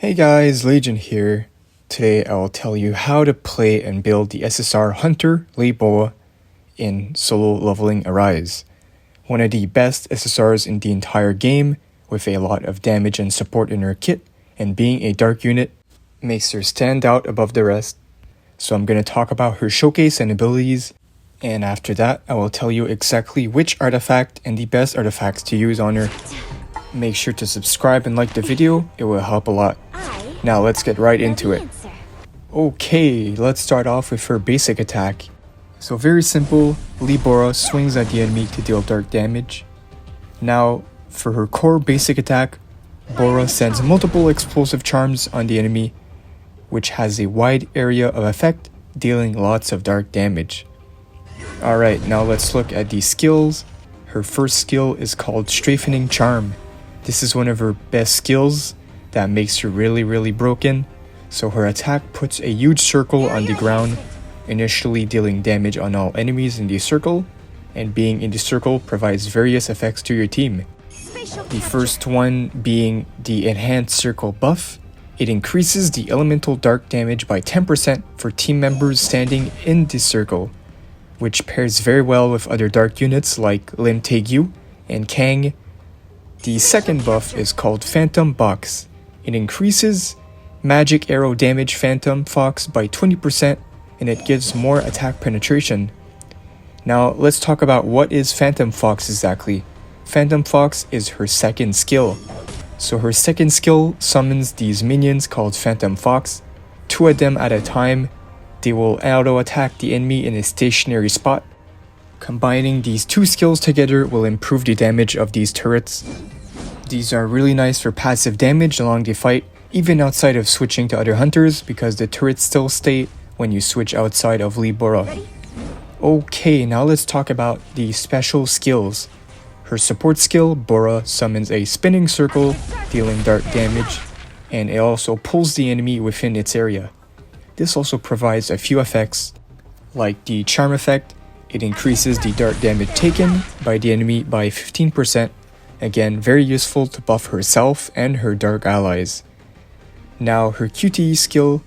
Hey guys, Legion here. Today I will tell you how to play and build the SSR Hunter Bora in solo leveling Arise. One of the best SSRs in the entire game, with a lot of damage and support in her kit, and being a dark unit makes her stand out above the rest. So I'm going to talk about her showcase and abilities, and after that I will tell you exactly which artifact and the best artifacts to use on her. Make sure to subscribe and like the video, it will help a lot. Now let's get right into it. Okay, let's start off with her basic attack. So very simple, Bora swings at the enemy to deal dark damage. Now, for her core basic attack, Bora sends multiple explosive charms on the enemy, which has a wide area of effect, dealing lots of dark damage. Alright, now let's look at the skills. Her first skill is called Strafening Charm. This is one of her best skills that makes her really broken. So her attack puts a huge circle on the ground, initially dealing damage on all enemies in the circle, and being in the circle provides various effects to your team. The first one being the Enhanced Circle buff. It increases the elemental dark damage by 10% for team members standing in the circle, which pairs very well with other dark units like Lim Tae-gyu and Kang. The second buff is called Phantom Box. It increases magic arrow damage Phantom Fox by 20%, and it gives more attack penetration. Now let's talk about what is Phantom Fox exactly. Phantom Fox is her second skill. So her second skill summons these minions called Phantom Fox. 2 of them at a time. They will auto attack the enemy in a stationary spot. Combining these 2 skills together will improve the damage of these turrets. These are really nice for passive damage along the fight, even outside of switching to other hunters, because the turrets still stay when you switch outside of Bora. Okay, now let's talk about the special skills. Her support skill, Bora, summons a spinning circle, dealing dark damage, and it also pulls the enemy within its area. This also provides a few effects, like the charm effect. It increases the dark damage taken by the enemy by 15%. Again, very useful to buff herself and her dark allies. Now her QTE skill,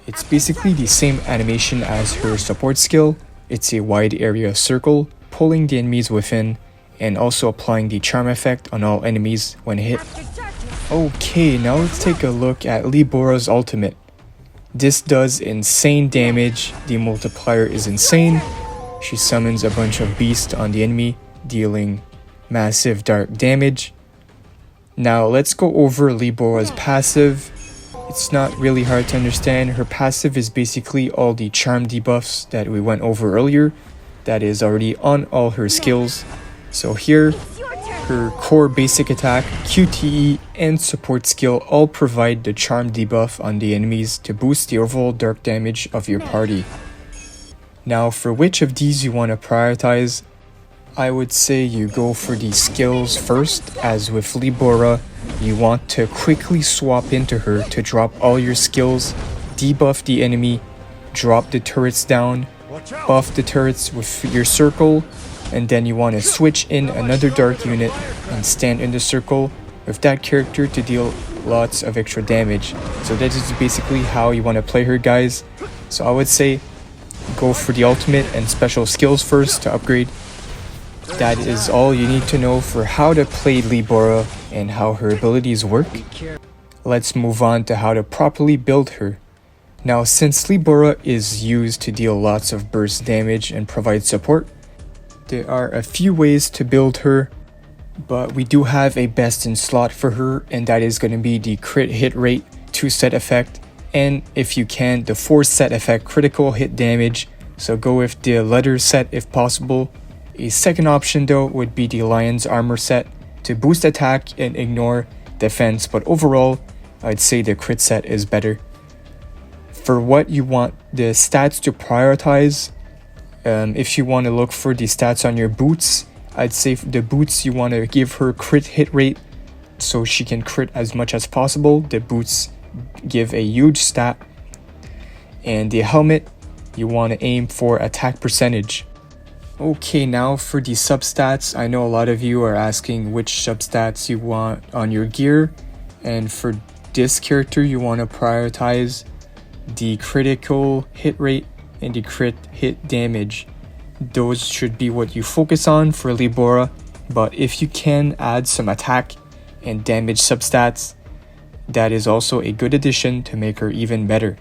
it's basically the same animation as her support skill. It's a wide area circle, pulling the enemies within, and also applying the charm effect on all enemies when hit. Okay, now let's take a look at Bora's ultimate. This does insane damage, the multiplier is insane. She summons a bunch of beasts on the enemy, dealing massive dark damage. Now let's go over Bora's passive. It's not really hard to understand. Her passive is basically all the charm debuffs that we went over earlier. That is already on all her skills. So here, her core basic attack, QTE, and support skill all provide the charm debuff on the enemies to boost the overall dark damage of your party. Now for which of these you want to prioritize, I would say you go for the skills first, as with Bora, you want to quickly swap into her to drop all your skills, debuff the enemy, drop the turrets down, buff the turrets with your circle, and then you want to switch in another dark unit and stand in the circle with that character to deal lots of extra damage. So that is basically how you want to play her, guys. So I would say go for the ultimate and special skills first to upgrade. That is all you need to know for how to play Bora and how her abilities work. Let's move on to how to properly build her. Now, since Bora is used to deal lots of burst damage and provide support, there are a few ways to build her, but we do have a best in slot for her, and that is going to be the crit hit rate 2-set effect, and if you can, the 4-set effect critical hit damage, so go with the letter set if possible. A second option though would be the Lion's Armor set to boost attack and ignore defense, but overall I'd say the crit set is better. For what you want the stats to prioritize, if you want to look for the stats on your boots, I'd say for the boots you want to give her crit hit rate so she can crit as much as possible. The boots give a huge stat. And the helmet, you want to aim for attack percentage. Okay, now for the substats. I know a lot of you are asking which substats you want on your gear, and for this character, you want to prioritize the critical hit rate and the crit hit damage. Those should be what you focus on for Bora, but if you can add some attack and damage substats, that is also a good addition to make her even better.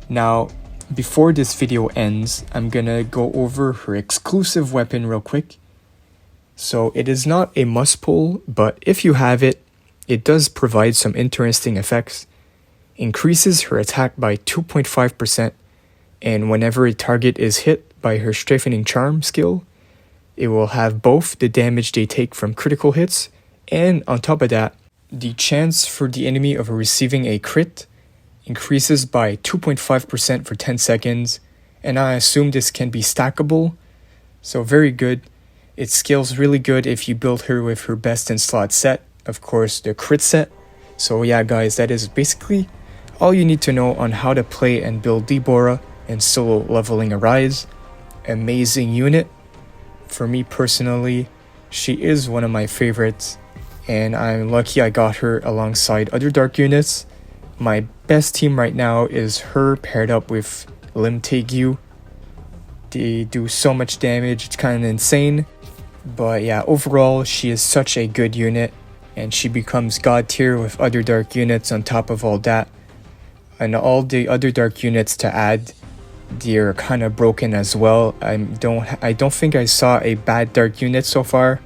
Now, before this video ends, I'm gonna go over her exclusive weapon real quick. So it is not a must pull, but if you have it, it does provide some interesting effects. Increases her attack by 2.5%, and whenever a target is hit by her Strengthening Charm skill, it will have both the damage they take from critical hits, and on top of that, the chance for the enemy of receiving a crit increases by 2.5% for 10 seconds, and I assume this can be stackable, so very good. It scales really good if you build her with her best in slot set, of course the crit set. So yeah guys, that is basically all you need to know on how to play and build Bora in Solo Leveling Arise. Amazing unit. For me personally, she is one of my favorites, and I'm lucky I got her alongside other dark units. My best team right now is her paired up with Lim Tae-gyu. They do so much damage, it's kind of insane. But yeah, overall, she is such a good unit, and she becomes god tier with other dark units on top of all that. And all the other dark units to add, they're kind of broken as well. I don't think I saw a bad dark unit so far.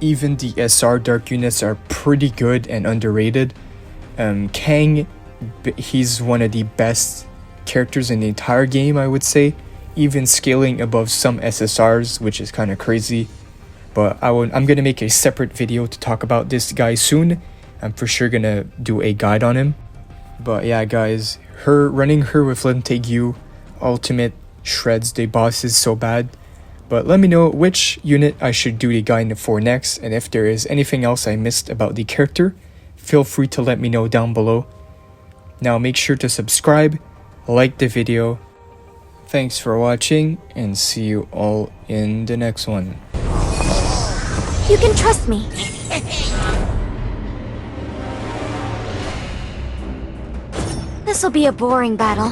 Even the SR dark units are pretty good and underrated. Kang, he's one of the best characters in the entire game, I would say. Even scaling above some SSRs, which is kind of crazy. But I'm gonna make a separate video to talk about this guy soon. I'm for sure gonna do a guide on him. But yeah guys, running her with Lim Tae-gyu ultimate shreds the bosses so bad. But let me know which unit I should do the guide for next, and if there is anything else I missed about the character, feel free to let me know down below. Now make sure to subscribe, like the video. Thanks for watching, and see you all in the next one. You can trust me. This'll be a boring battle.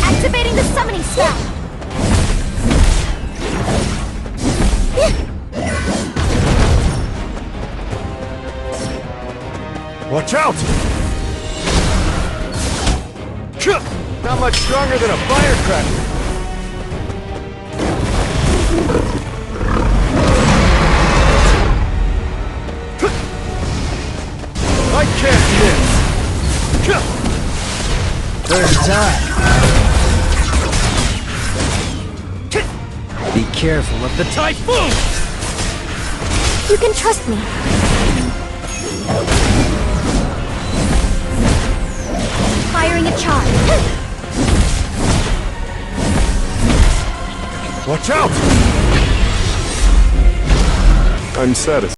Activating the summoning spell! Watch out! Not much stronger than a firecracker. I can't miss! First time. Be careful of the Typhoon! You can trust me. Firing a charge. Watch out! I'm satisfied.